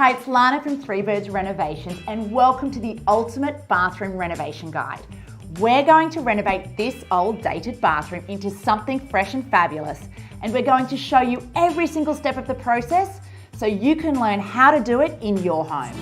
Hi, it's Lana from Three Birds Renovations and welcome to the ultimate bathroom renovation guide. We're going to renovate this old dated bathroom into something fresh and fabulous, and we're going to show you every single step of the process so you can learn how to do it in your home.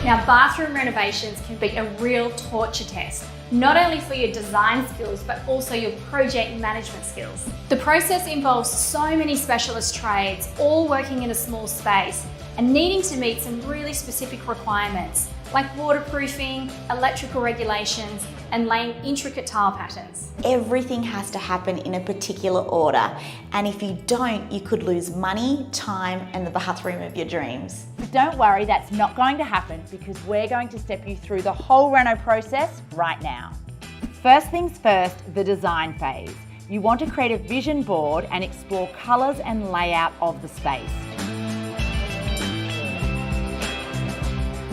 Now, bathroom renovations can be a real torture test, not only for your design skills, but also your project management skills. The process involves so many specialist trades, all working in a small space and needing to meet some really specific requirements, like waterproofing, electrical regulations, and laying intricate tile patterns. Everything has to happen in a particular order, and if you don't, you could lose money, time, and the bathroom of your dreams. But don't worry, that's not going to happen because we're going to step you through the whole reno process right now. First things first, the design phase. You want to create a vision board and explore colours and layout of the space.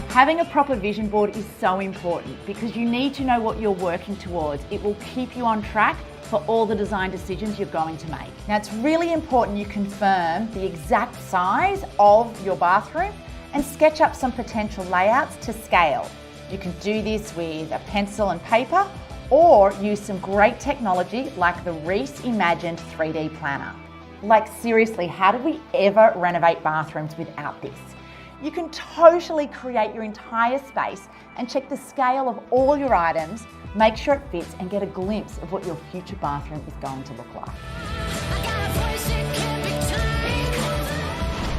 Having a proper vision board is so important because you need to know what you're working towards. It will keep you on track for all the design decisions you're going to make. Now, it's really important you confirm the exact size of your bathroom and sketch up some potential layouts to scale. You can do this with a pencil and paper or use some great technology like the Reese Imagined 3D Planner. Like seriously, how did we ever renovate bathrooms without this? You can totally create your entire space and check the scale of all your items, make sure it fits and get a glimpse of what your future bathroom is going to look like.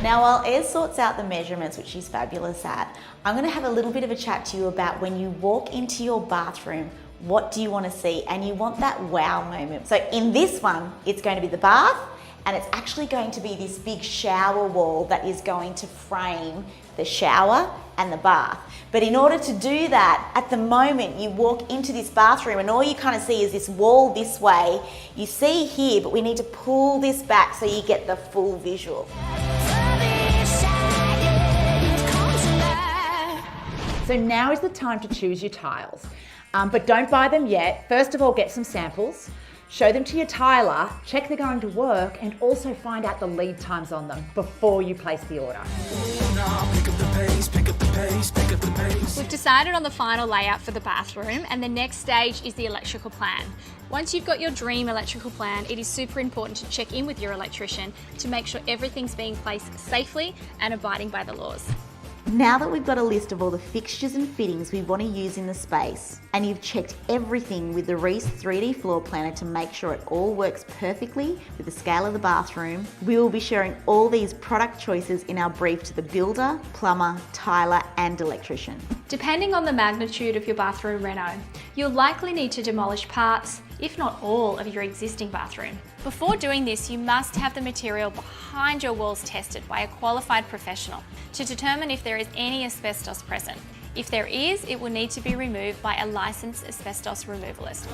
Now, while Ez sorts out the measurements, which she's fabulous at, I'm going to have a little bit of a chat to you about when you walk into your bathroom, what do you want to see? And you want that wow moment. So in this one, it's going to be the bath, and it's actually going to be this big shower wall that is going to frame the shower and the bath. But in order to do that, at the moment you walk into this bathroom and all you kind of see is this wall this way. You see here, but we need to pull this back so you get the full visual. So now is the time to choose your tiles. But don't buy them yet. First of all, get some samples. Show them to your tiler, check they're going to work, and also find out the lead times on them before you place the order. We've decided on the final layout for the bathroom, and the next stage is the electrical plan. Once you've got your dream electrical plan, it is super important to check in with your electrician to make sure everything's being placed safely and abiding by the laws. Now that we've got a list of all the fixtures and fittings we want to use in the space, and you've checked everything with the Reese 3D floor planner to make sure it all works perfectly with the scale of the bathroom, we will be sharing all these product choices in our brief to the builder, plumber, tiler, and electrician. Depending on the magnitude of your bathroom reno, you'll likely need to demolish parts, if not all, of your existing bathroom. Before doing this, you must have the material behind your walls tested by a qualified professional to determine if there is any asbestos present. If there is, it will need to be removed by a licensed asbestos removalist.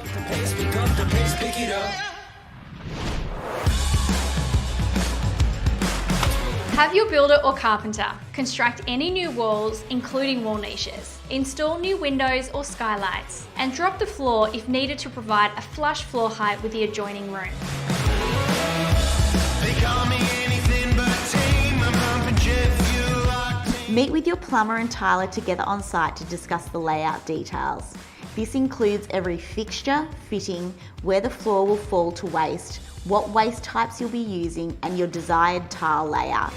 Have your builder or carpenter construct any new walls, including wall niches. Install new windows or skylights, and drop the floor if needed to provide a flush floor height with the adjoining room. Meet with your plumber and tiler together on site to discuss the layout details. This includes every fixture, fitting, where the floor will fall to waste, what waste types you'll be using, and your desired tile layout.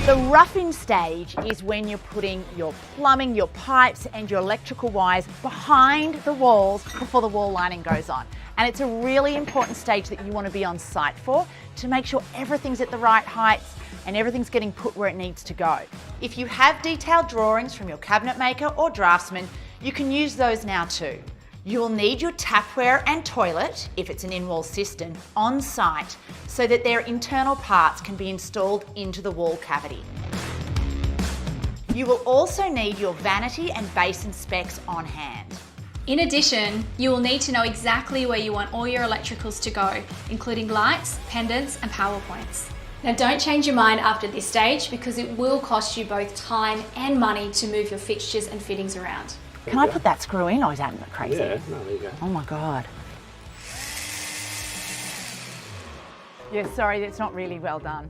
The roughing stage is when you're putting your plumbing, your pipes, and your electrical wires behind the walls before the wall lining goes on. And it's a really important stage that you want to be on site for to make sure everything's at the right heights and everything's getting put where it needs to go. If you have detailed drawings from your cabinet maker or draftsman, you can use those now too. You will need your tapware and toilet, if it's an in-wall cistern, on site so that their internal parts can be installed into the wall cavity. You will also need your vanity and basin specs on hand. In addition, you will need to know exactly where you want all your electricals to go, including lights, pendants, and power points. Now, don't change your mind after this stage because it will cost you both time and money to move your fixtures and fittings around. Can I put that screw in, or is that crazy? Yeah, no, there you go. Oh my God. Yeah, sorry, it's not really well done.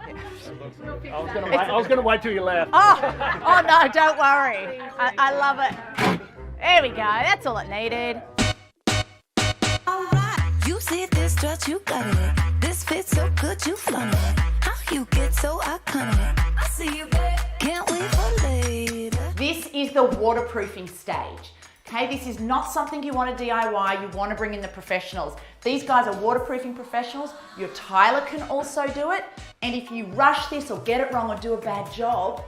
I was gonna wait till you left. Oh no, don't worry. I love it. There we go, that's all it needed. Alright, you see this dress, you got it. This fits so good, you flaunt it. How you get so iconic? I see you, babe. Can't wait for later. This is the waterproofing stage. Okay, this is not something you want to DIY, you want to bring in the professionals. These guys are waterproofing professionals. Your tiler can also do it. And if you rush this or get it wrong or do a bad job,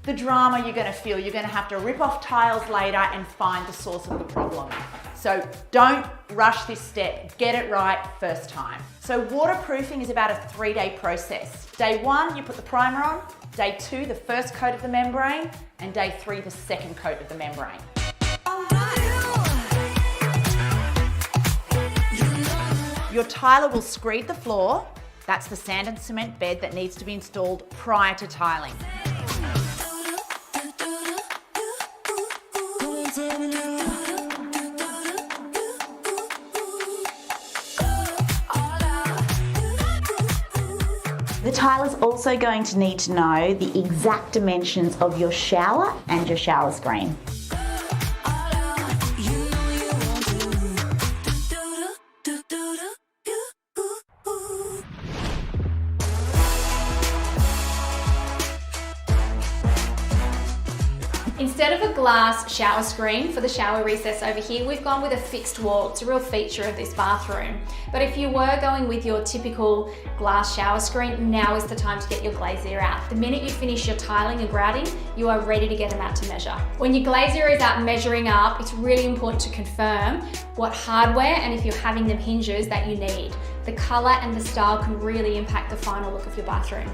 the drama you're going to feel, you're going to have to rip off tiles later and find the source of the problem. So don't rush this step, get it right first time. So waterproofing is about a 3-day process. Day 1, you put the primer on. Day 2, the first coat of the membrane. And day 3, the second coat of the membrane. Your tiler will screed the floor. That's the sand and cement bed that needs to be installed prior to tiling. The tiler's also going to need to know the exact dimensions of your shower and your shower screen. Instead of a glass shower screen for the shower recess over here, we've gone with a fixed wall. It's a real feature of this bathroom. But if you were going with your typical glass shower screen, now is the time to get your glazier out. The minute you finish your tiling and grouting, you are ready to get them out to measure. When your glazier is out measuring up, it's really important to confirm what hardware and if you're having them hinges that you need. The color and the style can really impact the final look of your bathroom.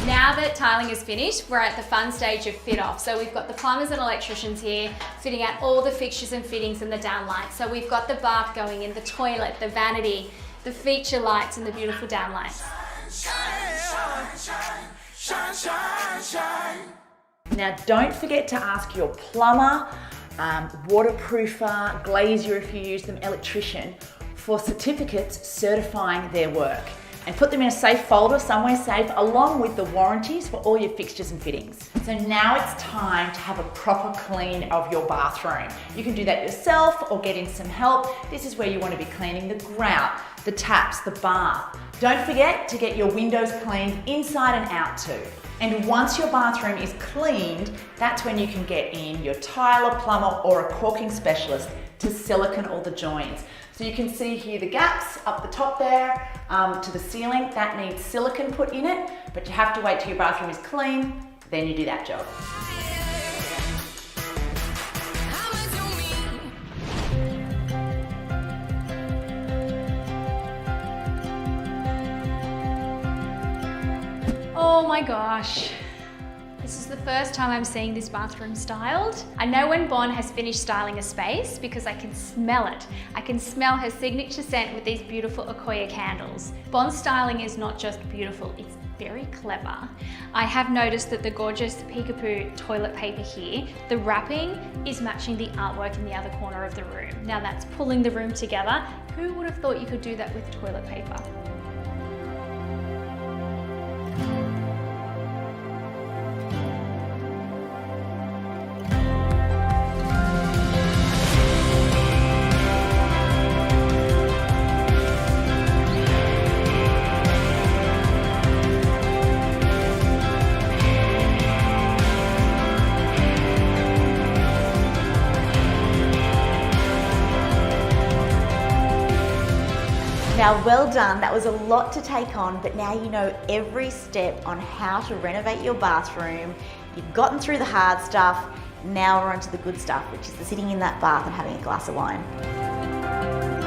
Now that tiling is finished, we're at the fun stage of fit off. So we've got the plumbers and electricians here fitting out all the fixtures and fittings and the downlights. So we've got the bath going in, the toilet, the vanity, the feature lights and the beautiful downlights. Now don't forget to ask your plumber, waterproofer, glazier if you use them, electrician, for certificates certifying their work. And put them in a safe folder, somewhere safe, along with the warranties for all your fixtures and fittings. So now it's time to have a proper clean of your bathroom. You can do that yourself or get in some help. This is where you want to be cleaning the grout, the taps, the bath. Don't forget to get your windows cleaned inside and out too. And once your bathroom is cleaned, that's when you can get in your tiler, plumber, or a caulking specialist to silicone all the joints. So you can see here the gaps up the top there to the ceiling, that needs silicone put in it, but you have to wait till your bathroom is clean, then you do that job. Oh my gosh. This is the first time I'm seeing this bathroom styled. I know when Bon has finished styling a space because I can smell it. I can smell her signature scent with these beautiful Okoye candles. Bon's styling is not just beautiful, it's very clever. I have noticed that the gorgeous peekapoo toilet paper here, the wrapping is matching the artwork in the other corner of the room. Now that's pulling the room together. Who would have thought you could do that with toilet paper? Now, well done. That was a lot to take on, but now you know every step on how to renovate your bathroom. You've gotten through the hard stuff. Now we're on to the good stuff, which is the sitting in that bath and having a glass of wine.